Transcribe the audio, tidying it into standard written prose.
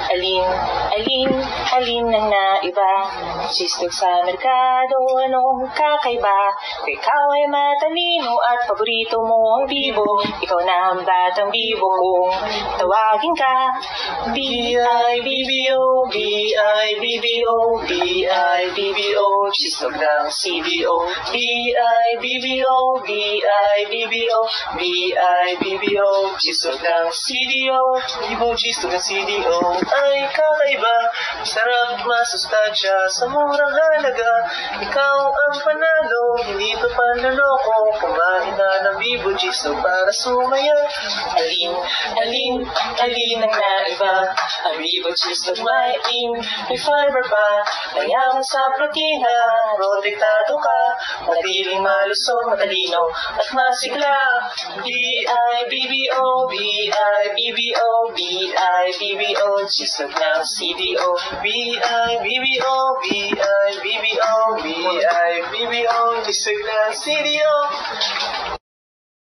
Alin ang naiba? Sistog sa merkado, anong kakaiba? Kung ikaw ay matalino at paborito mo ang bibo, ikaw na ang batang bibo kung tawagin ka. B-I-B-B-O, B-I-B-B-O, B-I-B-B-O, sistog ng CDO. B-I-B-B-O, B-I-B-B-O, B-I-B-B-O, sistog ng CDO. Bibo, sistog ng CDO ay kakaiba, sarap masustansya sa murang halaga. Ikaw ang panalo, hindi ito panloloko. Kumain na ng Bibo Sistog para sumaya. Alin ang naiba? Ang Bibo Sistog may fiber pa, mayaman sa protina, protektado ka, matiling malusog, matalino at masigla. B-I-B-B-O, B-I-B-B-O, B-I-B-B-O, Sistog ng CDO. B-I-B-B-O, B-I-B-B-O, B-I-B-B-O, Sistog ng CDO.